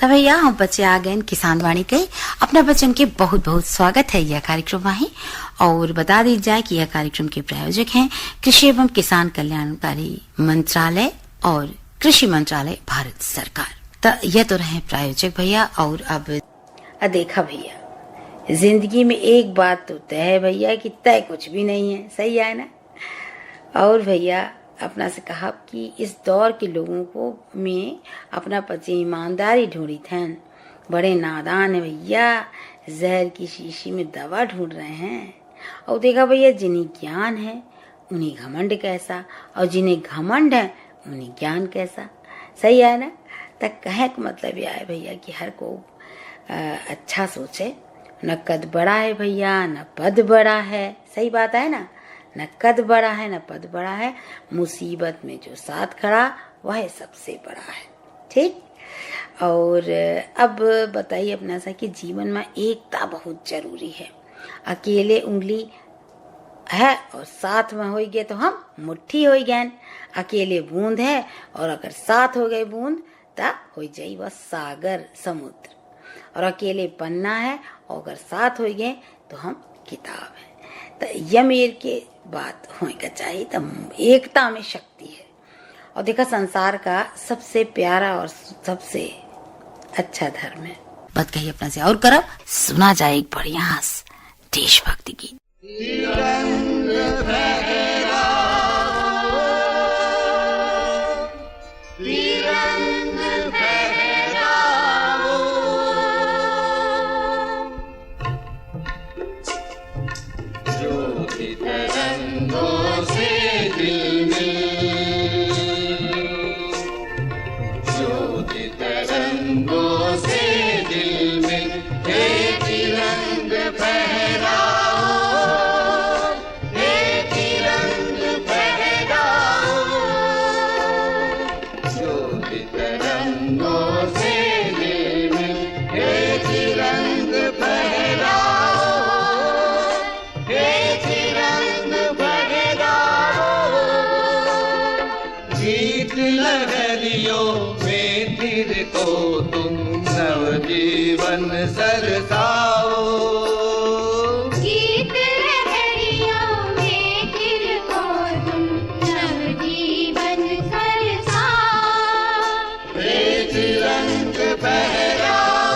तो भैया हम बच्चे आ गए किसान वाणी के अपना बच्चन के बहुत बहुत स्वागत है यह कार्यक्रम में। और बता दी जाए कि यह कार्यक्रम के प्रायोजक हैं कृषि एवं किसान कल्याणकारी मंत्रालय और कृषि मंत्रालय भारत सरकार। तो यह तो रहे प्रायोजक भैया। और अब देखा भैया, जिंदगी में एक बात तो तय है भैया कि तय कुछ भी नहीं है, सही है ना। और भैया अपना से कहा कि इस दौर के लोगों को में अपना पति ईमानदारी ढूंढी थन, बड़े नादान है भैया, जहर की शीशी में दवा ढूंढ रहे हैं। और देखा भैया, जिन्हें ज्ञान है उन्हें घमंड कैसा, और जिन्हें घमंड है उन्हें ज्ञान कैसा, सही है ना। तक कहे का मतलब यह है भैया कि हर को अच्छा सोचे। न कद बड़ा है भैया, न पद बड़ा है, सही बात है ना। न कद बड़ा है न पद बड़ा है, मुसीबत में जो साथ खड़ा वह सबसे बड़ा है, ठीक। और अब बताइए अपना सा कि जीवन में एकता बहुत जरूरी है। अकेले उंगली है और साथ में हो गए तो हम मुट्ठी हो गए। अकेले बूंद है और अगर साथ हो गए बूंद तब हो जाई वह सागर समुद्र। और अकेले पन्ना है और अगर साथ हो गए तो हम किताब है। तो यह मेरे के बात होगा चाहिए। तो एकता में शक्ति है। और देखा, संसार का सबसे प्यारा और सबसे अच्छा धर्म है। बात कही अपना से और करब सुना जाए एक बढ़िया देशभक्ति गीत। जीवन सरसाओ, गीत लहरियों में फिर को तुम नव जीवन सरसाओ। एक रंग फहराओ,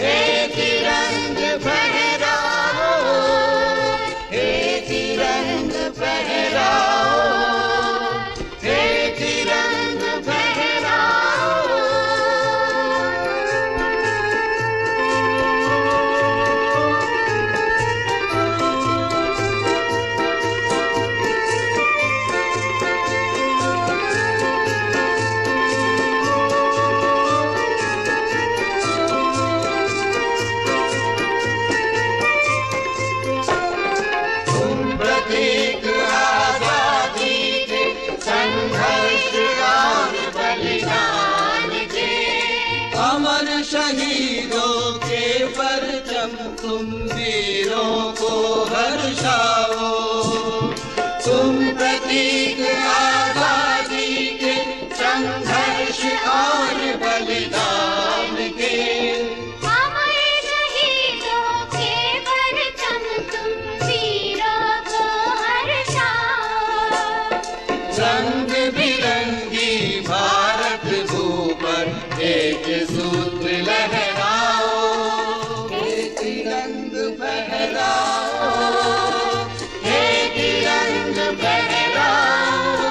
एक रंग फहराओ, एक रंग फहराओ, एक रंग फहराओ। शहीदों के परचम तुम वीरों को हर्षाओ, तुम प्रतीक आजादी के संघर्ष और बलिदान के। हमारे शहीदों के परचम तुम वीरों को हर्षाओ। रंग बिरंगी भारत भूपर एक सूत्र लहराओ, एक रंग फहराओ, एक रंग फहराओ।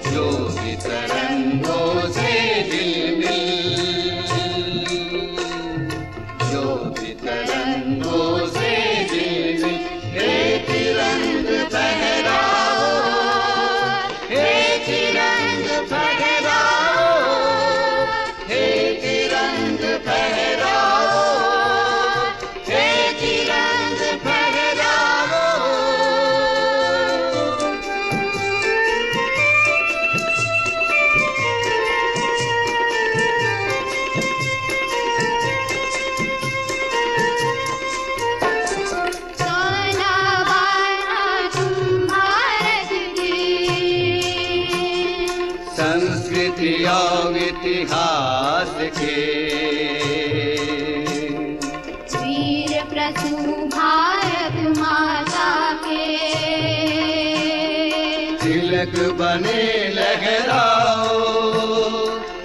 जो तरंगों से दिल और इतिहास के। वीर प्रसू भारत माता के तिलक बने लहराओ,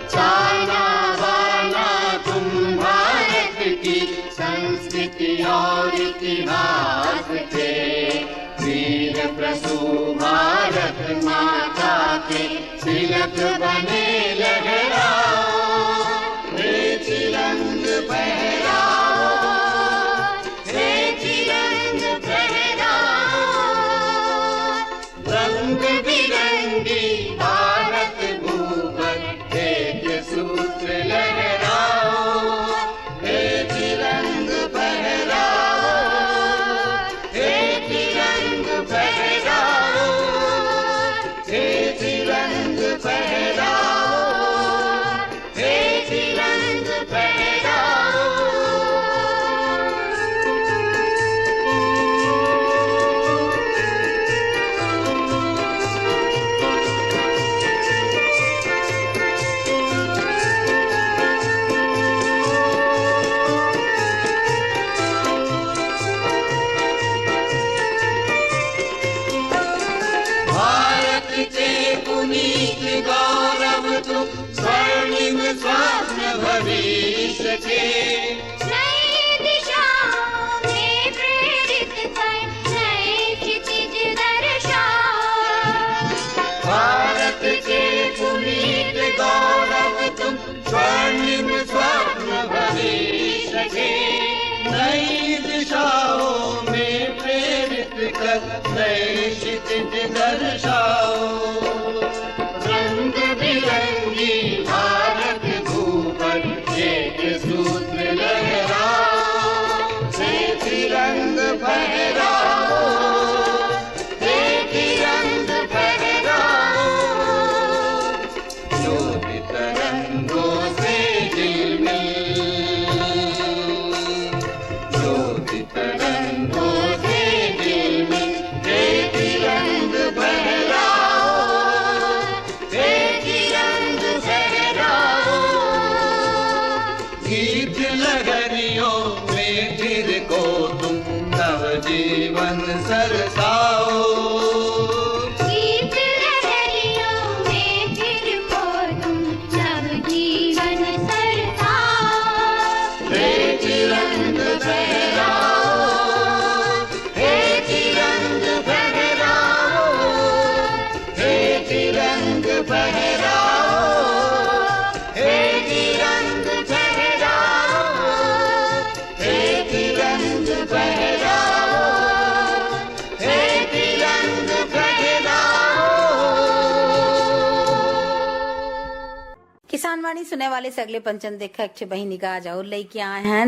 जाना वाला तुम भारत की संस्कृति और इतिहास के। वीर प्रसू भारत माता के तिलक बने लहराओ, हे तिरंग फहराओ, हे तिरंग फहराओ। रंग बिरंगी भारत भूपर एक सूत्र लहराओ, हे तिरंग फहराओ, हे तिरंग फहराओ, हे तिरंग फहराओ, हे तिरंग फहराओ। भारत के पुनीत गौरव तुम, स्वर्णिम स्वप्न भविष्य के। नई दिशाओं में प्रेरित कर नए क्षितिज दर्शाओ। भारत के पुनीत गौरव तुम, स्वर्णिम स्वप्न भविष्य के। नई दिशाओं में प्रेरित कर नए क्षितिज दर्शाओ। रंग बिरंगी भारत भूपर एक सूत्र लहराओ, हे तिरंग फहराओ, हे तिरंग फहराओ। ज्योति तरंगों से झिलमिल, ज्योति तरंगों से झिलमिल, हे तिरंग फहराओ, हे तिरंग फहराओ। गीत लहरियों में फिर को तुम नवजीवन सरसाओ, गीत लहरियों में फिर को तुम नवजीवन सरसाओ। हे तिरंग फहराओ, हे तिरंग फहराओ, हे तिरंग फहराओ, हे तिरंग फहराओ, हे तिरंग फहराओ, हे तिरंग फहराओ। किसान वाणी सुने वाले से अगले पंचन देखा एक बही निगाह और लेके आए हैं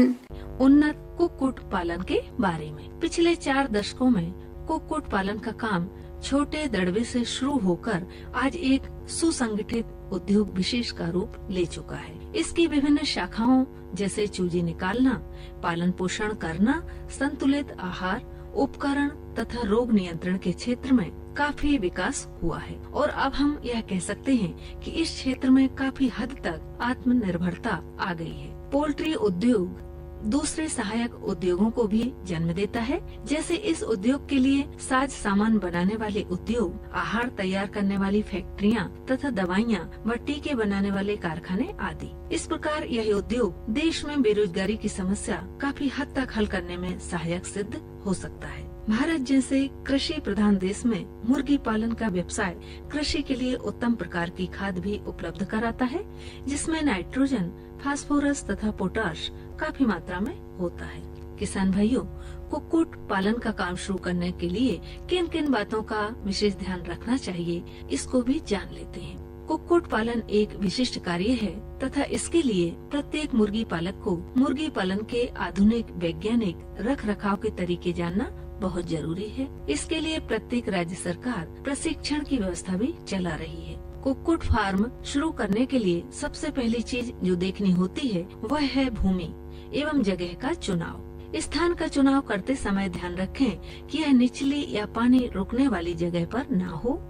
उन्नत कुक्कुट पालन के बारे में। पिछले 4 दशकों में कुक्कुट पालन का काम छोटे दड़बे से शुरू होकर आज एक सुसंगठित उद्योग विशेष का रूप ले चुका है। इसकी विभिन्न शाखाओं जैसे चूजे निकालना, पालन पोषण करना, संतुलित आहार, उपकरण तथा रोग नियंत्रण के क्षेत्र में काफी विकास हुआ है और अब हम यह कह सकते हैं कि इस क्षेत्र में काफी हद तक आत्मनिर्भरता आ गई है। पोल्ट्री उद्योग दूसरे सहायक उद्योगों को भी जन्म देता है, जैसे इस उद्योग के लिए साज सामान बनाने वाले उद्योग, आहार तैयार करने वाली फैक्ट्रियां तथा दवाइयां व टीके बनाने वाले कारखाने आदि। इस प्रकार यह उद्योग देश में बेरोजगारी की समस्या काफी हद तक हल करने में सहायक सिद्ध हो सकता है। भारत जैसे कृषि प्रधान देश में मुर्गी पालन का व्यवसाय कृषि के लिए उत्तम प्रकार की खाद भी उपलब्ध कराता है, जिसमें नाइट्रोजन, फास्फोरस तथा पोटाश काफी मात्रा में होता है। किसान भाइयों, कुक्कुट पालन का काम शुरू करने के लिए किन किन बातों का विशेष ध्यान रखना चाहिए, इसको भी जान लेते हैं। कुक्कुट पालन एक विशिष्ट कार्य है तथा इसके लिए प्रत्येक मुर्गी पालक को मुर्गी पालन के आधुनिक वैज्ञानिक रख रखाव के तरीके जानना बहुत जरूरी है। इसके लिए प्रत्येक राज्य सरकार प्रशिक्षण की व्यवस्था भी चला रही है। कुक्कुट फार्म शुरू करने के लिए सबसे पहली चीज जो देखनी होती है वह है भूमि एवं जगह का चुनाव। स्थान का चुनाव करते समय ध्यान रखें कि यह निचली या पानी रुकने वाली जगह पर ना हो।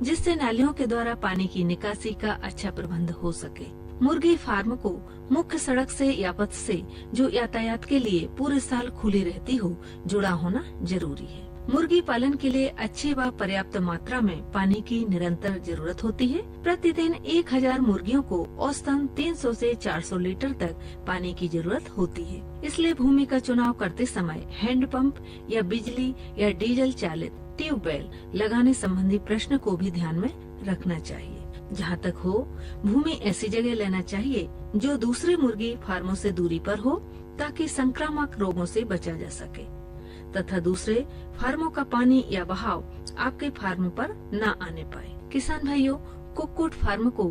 जिससे नालियों के द्वारा पानी की निकासी का अच्छा प्रबंध हो सके। मुर्गी फार्म को मुख्य सड़क से या पथ से, जो यातायात के लिए पूरे साल खुली रहती हो, जुड़ा होना जरूरी है। मुर्गी पालन के लिए अच्छी व पर्याप्त मात्रा में पानी की निरंतर जरूरत होती है। प्रतिदिन 1000 मुर्गियों को औसतन 300 से 400 लीटर तक पानी की जरूरत होती है। इसलिए भूमि का चुनाव करते समय हैंडपंप या बिजली या डीजल चालित ट्यूबवेल लगाने संबंधी प्रश्न को भी ध्यान में रखना चाहिए। जहाँ तक हो, भूमि ऐसी जगह लेना चाहिए जो दूसरे मुर्गी फार्मों से दूरी पर हो, ताकि संक्रामक रोगों से बचा जा सके तथा दूसरे फार्मों का पानी या बहाव आपके फार्म पर न आने पाए। किसान भाइयों, कुक्कुट फार्म को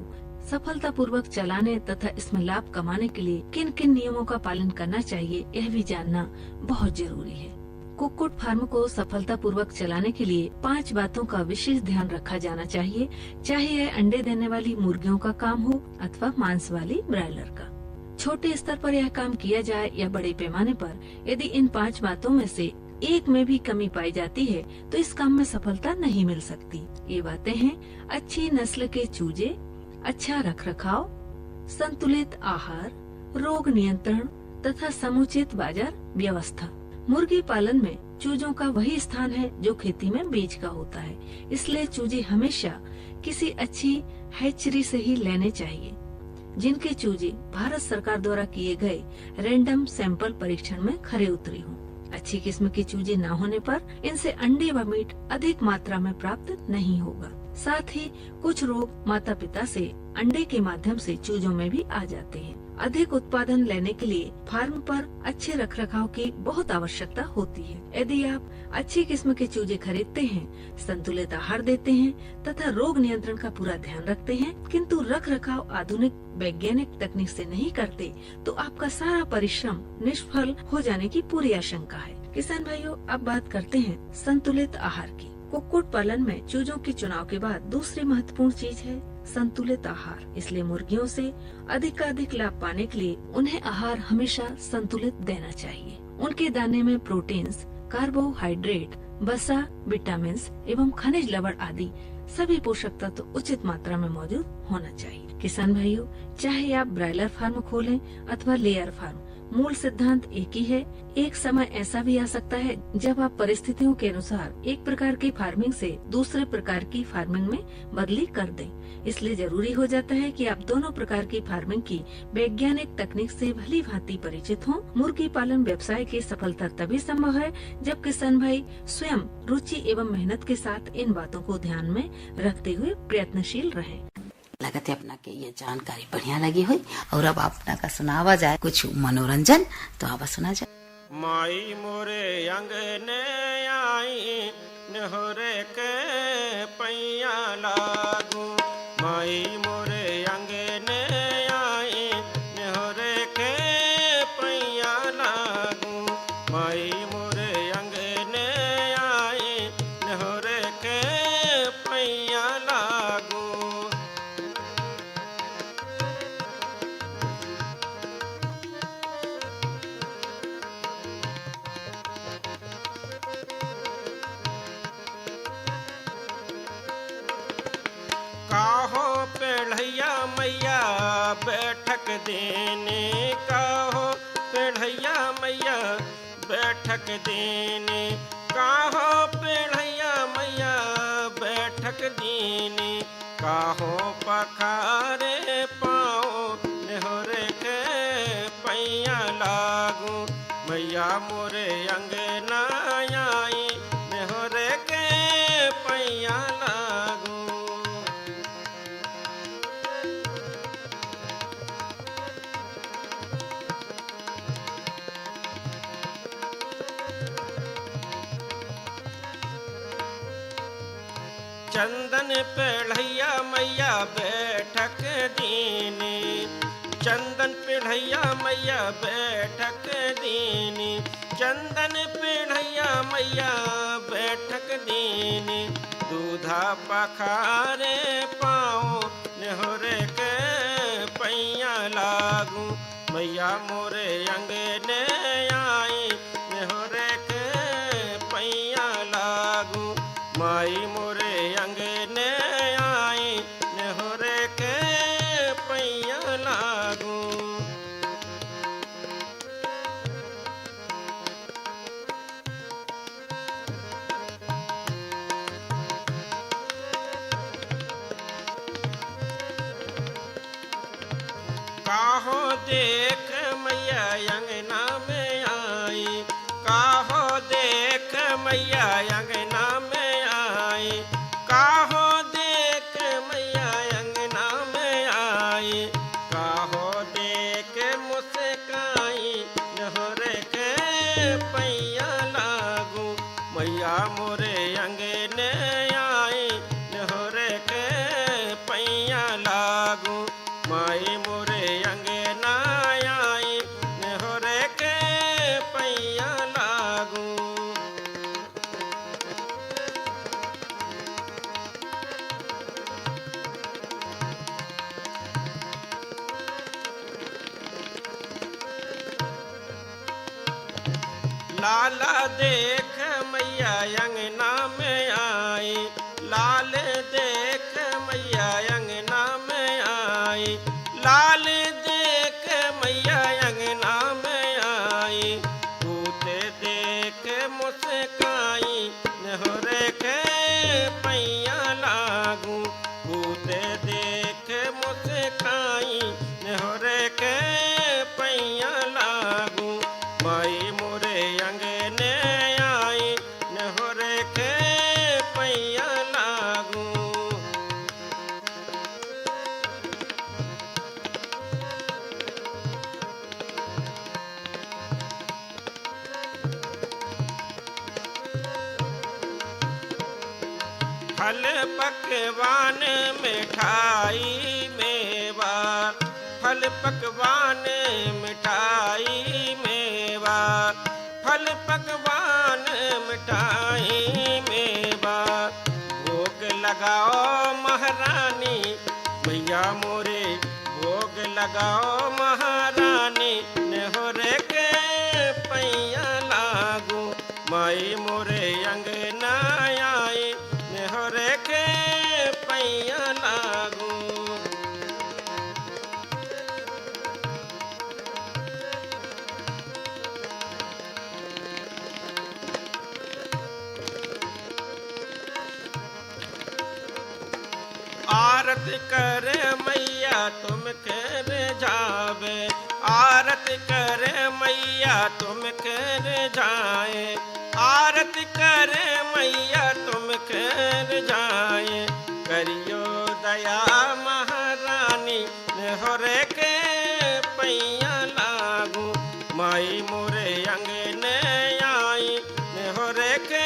सफलतापूर्वक चलाने तथा इसमें लाभ कमाने के लिए किन किन नियमों का पालन करना चाहिए, यह भी जानना बहुत जरूरी है। कुक्कुट फार्म को सफलतापूर्वक चलाने के लिए 5 बातों का विशेष ध्यान रखा जाना चाहिए, चाहे यह अंडे देने वाली मुर्गियों का काम हो अथवा मांस वाली ब्रायलर का। छोटे स्तर पर यह काम किया जाए या बड़े पैमाने पर, यदि इन 5 बातों में से एक में भी कमी पाई जाती है तो इस काम में सफलता नहीं मिल सकती। ये बातें हैं अच्छी नस्ल के चूजे, अच्छा रखरखाव, संतुलित आहार, रोग नियंत्रण तथा समुचित बाजार व्यवस्था। मुर्गी पालन में चूजों का वही स्थान है जो खेती में बीज का होता है, इसलिए चूजे हमेशा किसी अच्छी हैचरी से ही लेने चाहिए, जिनके चूजे भारत सरकार द्वारा किए गए रैंडम सैंपल परीक्षण में खरे उतरे हों। अच्छी किस्म के चूजे न होने पर इनसे अंडे व मीट अधिक मात्रा में प्राप्त नहीं होगा। साथ ही कुछ रोग माता पिता से अंडे के माध्यम से चूजों में भी आ जाते हैं। अधिक उत्पादन लेने के लिए फार्म पर अच्छे रखरखाव की बहुत आवश्यकता होती है। यदि आप अच्छी किस्म के चूजे खरीदते हैं, संतुलित आहार देते हैं तथा रोग नियंत्रण का पूरा ध्यान रखते हैं, किंतु रखरखाव आधुनिक वैज्ञानिक तकनीक से नहीं करते, तो आपका सारा परिश्रम निष्फल हो जाने की पूरी आशंका है। किसान भाइयों, अब बात करते हैं संतुलित आहार की। कुक्कुट पालन में चूजों के चुनाव के बाद दूसरी महत्वपूर्ण चीज है संतुलित आहार। इसलिए मुर्गियों से अधिक लाभ पाने के लिए उन्हें आहार हमेशा संतुलित देना चाहिए। उनके दाने में प्रोटीन्स, कार्बोहाइड्रेट, वसा, विटामिन एवं खनिज लवण आदि सभी पोषक तत्व उचित मात्रा में मौजूद होना चाहिए। किसान भाइयों, चाहे आप ब्रायलर फार्म खोलें अथवा लेयर फार्म, मूल सिद्धांत एक ही है। एक समय ऐसा भी आ सकता है जब आप परिस्थितियों के अनुसार एक प्रकार की फार्मिंग से दूसरे प्रकार की फार्मिंग में बदली कर दें। इसलिए जरूरी हो जाता है कि आप दोनों प्रकार की फार्मिंग की वैज्ञानिक तकनीक से भली भांति परिचित हों। मुर्गी पालन व्यवसाय की सफलता तभी संभव है जब किसान भाई स्वयं रुचि एवं मेहनत के साथ इन बातों को ध्यान में रखते हुए प्रयत्नशील रहें। लगते अपना के ये जानकारी बढ़िया लगी हुई। और अब अपना का सुनावा जाए कुछ मनोरंजन, तो आप सुना जाए। माई मोरे अंगने आई नहरे के पैया लागू, माई मोरे अंगने आई नहरे के पैया लागू, माई मोरे अंगने आई नहरे के पैया लागू। काहो पेढ़ैया मैया बैठक देने, काहो पेढ़ैया मैया बैठक देने, काहो पेढ़ैया मैया बैठक देने, काहो पखारे पाओ नेहरे के पैया लागू, मैया मोरे अंगना आई नेहरे के पैया लागू। चंदन पेढ़ैया मैया बैठक दीनी, चंदन पेढ़ैया मैया बैठक दीनी, चंदन पेढ़ैया मैया बैठक दीनी, दूधा पखारे पाओ नेहरे के पैया लागू, मैया मोरे अंगने आई नेहरे के पैया लागू, माई मोरे अंगने काहो देख मैया अंगना में आई, काहो देख मैया अंगना में आई, काहो देख मैया अंगना में आई, काहो देख मुस्काई नहरे के पैया लागू, मैया मोरे अंगने आई नहरे के पैया लागू, माई मोरे अंगना आई नहरे के पैया लागू। लाला देख मैया अंगना में आई, लाल देख मैया अंगना में आई, लाल देख मैया अंगना में आई, तूते देख मुस्काई नहरे के पैया लागू, तूते देख मुस्काई नहरे के पैया लागू, माई मोरे अंगने आई नहरे के पैया लागू। फल पकवान मिठाई मेवा, फल पकवान मिठाई मेवा, फल पकवान मिठाई मेवा, भोग लगाओ महारानी मैया मोरे, भोग लगाओ महारानी नहरे के पैया लागू, माई मोरे अंगना आई नहरे के पैया लागू। आरत कर मैया तुम कर जावे, आरत कर मैया तुम कर जाए, आरत कर मैया तुम कर जाए, करियो दया महारानी नहरे के पैया लागू, माई मोरे अंगने आई नहरे के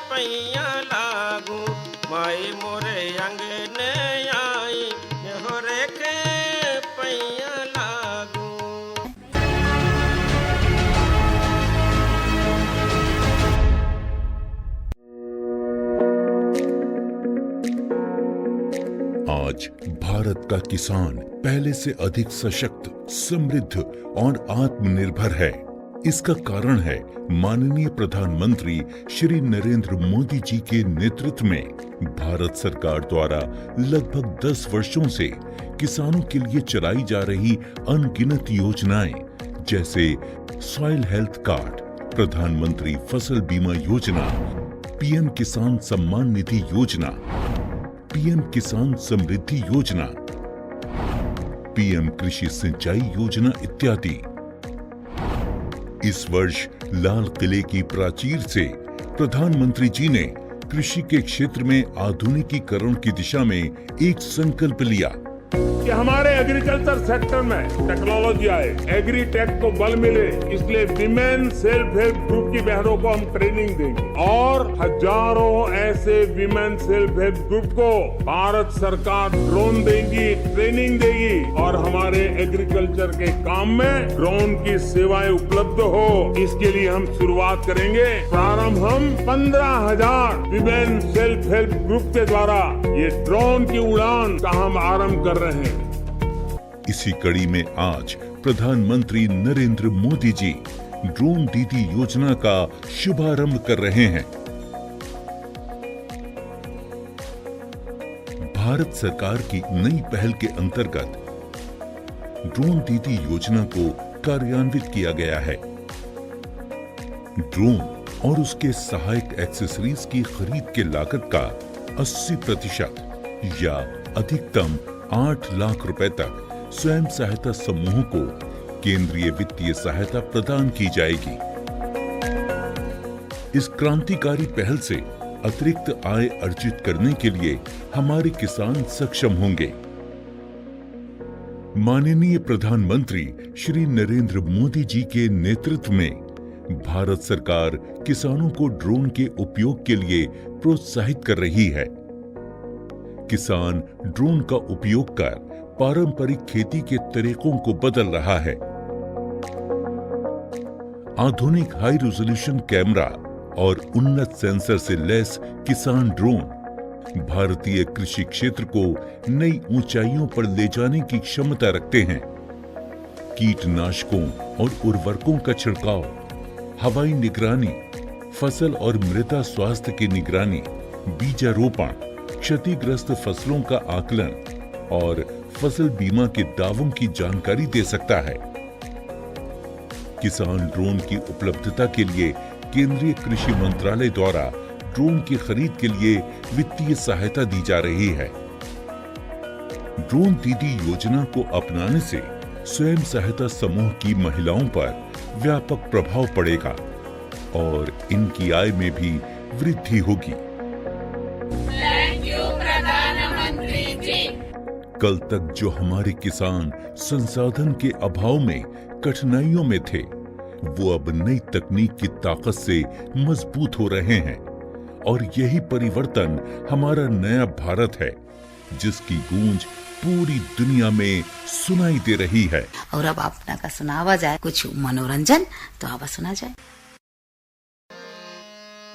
पैया लागू, माई मोरे अंगने आई नहरे के पैया लागू। आज भारत का किसान पहले से अधिक सशक्त, समृद्ध और आत्मनिर्भर है। इसका कारण है माननीय प्रधानमंत्री श्री नरेंद्र मोदी जी के नेतृत्व में भारत सरकार द्वारा लगभग 10 वर्षों से किसानों के लिए चलाई जा रही अनगिनत योजनाएं, जैसे सॉइल हेल्थ कार्ड, प्रधानमंत्री फसल बीमा योजना, पीएम किसान सम्मान निधि योजना, पीएम किसान समृद्धि योजना, पीएम कृषि सिंचाई योजना इत्यादि। इस वर्ष लाल किले की प्राचीर से प्रधानमंत्री जी ने कृषि के क्षेत्र में आधुनिकीकरण की दिशा में एक संकल्प लिया कि हमारे एग्रीकल्चर सेक्टर में टेक्नोलॉजी आए, एग्री टेक को बल मिले, इसलिए विमेन सेल्फ हेल्प ग्रुप की बहनों को हम ट्रेनिंग देंगे और हजारों ऐसे विमेन सेल्फ हेल्प ग्रुप को भारत सरकार ड्रोन देगी, ट्रेनिंग देगी और हमारे एग्रीकल्चर के काम में ड्रोन की सेवाएं उपलब्ध हो, इसके लिए हम शुरुआत करेंगे। प्रारंभ हम 15,000 विमेन सेल्फ हेल्प ग्रुप के द्वारा ये ड्रोन की उड़ान का हम आरंभ कर रहे हैं। इसी कड़ी में आज प्रधानमंत्री नरेंद्र मोदी जी ड्रोन दीदी योजना का शुभारंभ कर रहे हैं। भारत सरकार की नई पहल के अंतर्गत ड्रोन दीदी योजना को कार्यान्वित किया गया है। ड्रोन और उसके सहायक एक्सेसरीज की खरीद के लागत का 80% या अधिकतम 8 लाख रुपए तक स्वयं सहायता समूहों को केंद्रीय वित्तीय सहायता प्रदान की जाएगी। इस क्रांतिकारी पहल से अतिरिक्त आय अर्जित करने के लिए हमारे किसान सक्षम होंगे। माननीय प्रधानमंत्री श्री नरेंद्र मोदी जी के नेतृत्व में भारत सरकार किसानों को ड्रोन के उपयोग के लिए प्रोत्साहित कर रही है। किसान ड्रोन का उपयोग कर पारंपरिक खेती के तरीकों को बदल रहा है। आधुनिक हाई रेजोल्यूशन कैमरा और उन्नत सेंसर से लैस किसान ड्रोन भारतीय कृषि क्षेत्र को नई ऊंचाइयों पर ले जाने की क्षमता रखते हैं। कीटनाशकों और उर्वरकों का छिड़काव, हवाई निगरानी, फसल और मृदा स्वास्थ्य की निगरानी, बीजारोपण, क्षतिग्रस्त फसलों का आकलन और फसल बीमा के दावों की जानकारी दे सकता है। किसान ड्रोन की उपलब्धता के लिए केंद्रीय कृषि मंत्रालय द्वारा ड्रोन की खरीद के लिए वित्तीय सहायता दी जा रही है। ड्रोन दीदी योजना को अपनाने से स्वयं सहायता समूह की महिलाओं पर व्यापक प्रभाव पड़ेगा और इनकी आय में भी वृद्धि होगी। प्रधानमंत्री जी। कल तक जो हमारे किसान संसाधन के अभाव में कठिनाइयों में थे, वो अब नई तकनीक की ताकत से मजबूत हो रहे हैं और यही परिवर्तन हमारा नया भारत है, जिसकी गूंज पूरी दुनिया में सुनाई दे रही है। और अब अपना का सुनावा जाए कुछ मनोरंजन, तो अब सुना जाए।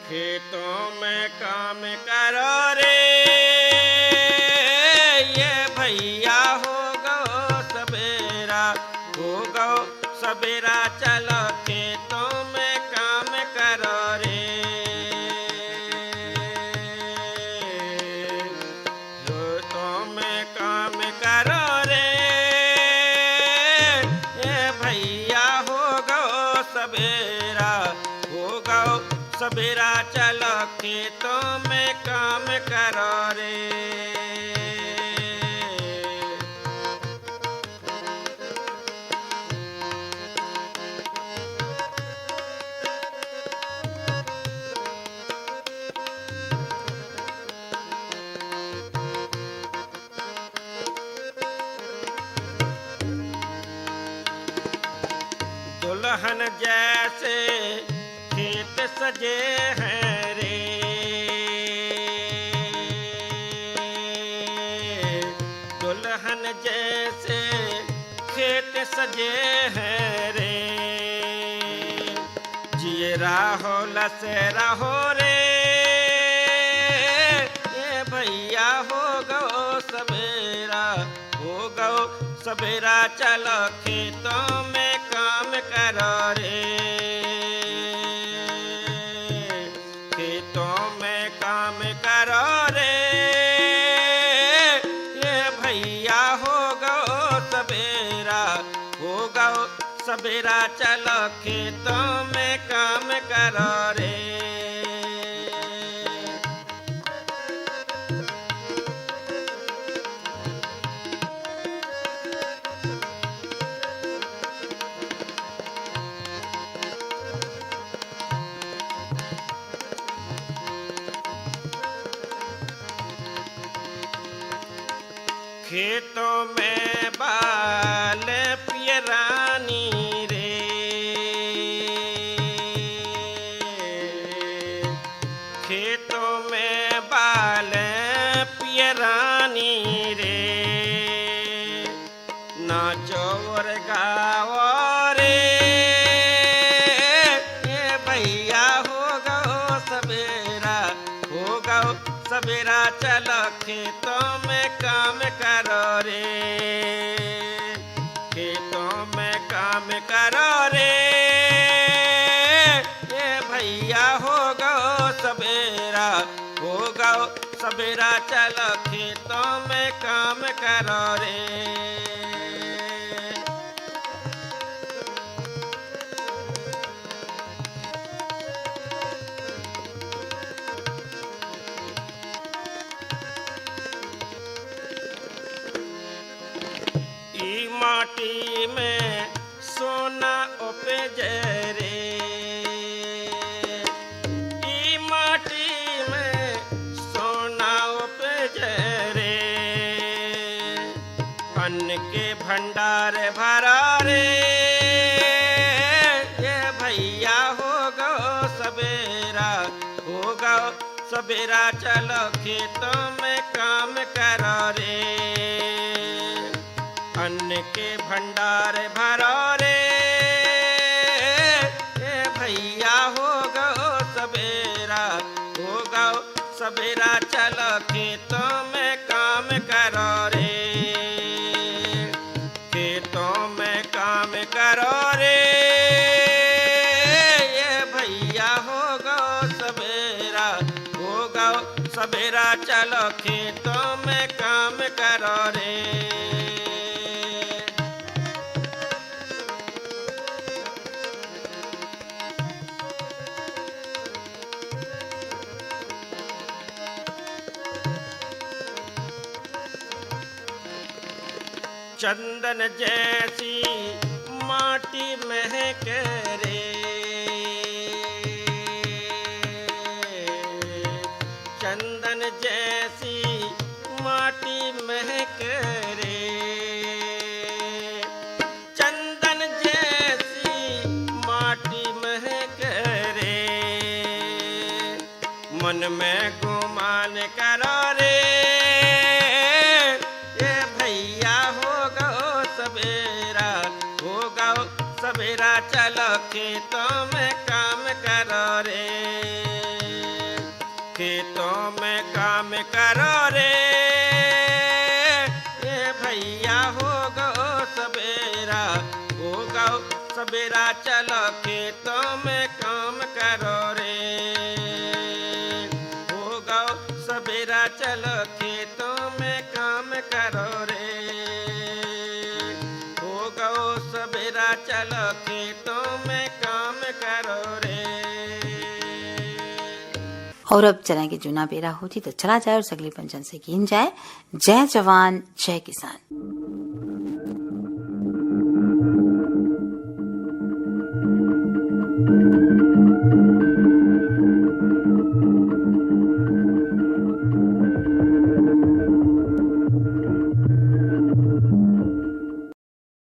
खेतों में काम करो रे, ये भैया हो गो सवेरा, हो गो सवेरा, चलो खेतों में काम करो रे। खेतों में काम करो रे, ये भैया हो गो सवेरा, हो गो सवेरा, चलो खेतों में काम करो रे। दुल्हन जैसे खेत सजे हैं रे, दुल्हन जैसे खेत सजे हैं रे, जिए राहो लसेरा हो रे, ये भैया हो गो सवेरा, हो गो सवेरा, चलो खेतों में काम करो रे। खेतों में काम करो रे, ये भैया हो गो सवेरा, हो गो सवेरा, चलो खेतों में काम करो रे। खेतों में बाल पियरानी रे, खेतों में बाल पियरानी रे, नाचो और गाओ रे, ये भैया हो गो सवेरा, हो गो सवेरा, चलो खेतों में काम करो रे। खेतों में काम करो रे, ये भैया हो गो सवेरा, हो गो सवेरा, चलो खेतों में काम करो रे। माटी में सोना उपज रे, ई माटी में सोना उपज रे, अन्न के भंडार भरा रे, ये भैया हो गो सवेरा, हो गो सवेरा चलो खेतों में काम करो रे, अन्न के भंडार भरो रे, ये भैया हो गो सवेरा, हो गो सवेरा चलो खेतों में काम करो रे, खेतों में काम करो रे, ये भैया हो गो सवेरा, हो गो सवेरा चलो खेतों में काम करो रे। चंदन जैसी माटी महक रे, चंदन जैसी माटी महक रे, चंदन जैसी माटी महक रे, मन में गुमान करो रे, ये भैया हो गो सवेरा, हो गो सवेरा चलो खेतों में काम करो रे, खेतों में काम करो रे, ये भैया हो गो सवेरा, हो गो सवेरा चलो खेतों में काम करो रे, हो गो सवेरा चलो खेतों में काम करो रे, हो गो सवेरा चलो खेतों में काम करो रे। और अब चना की चुना बेरा होती तो चला जाए और सगले पंचन से गिन जाए, जय जवान जय किसान।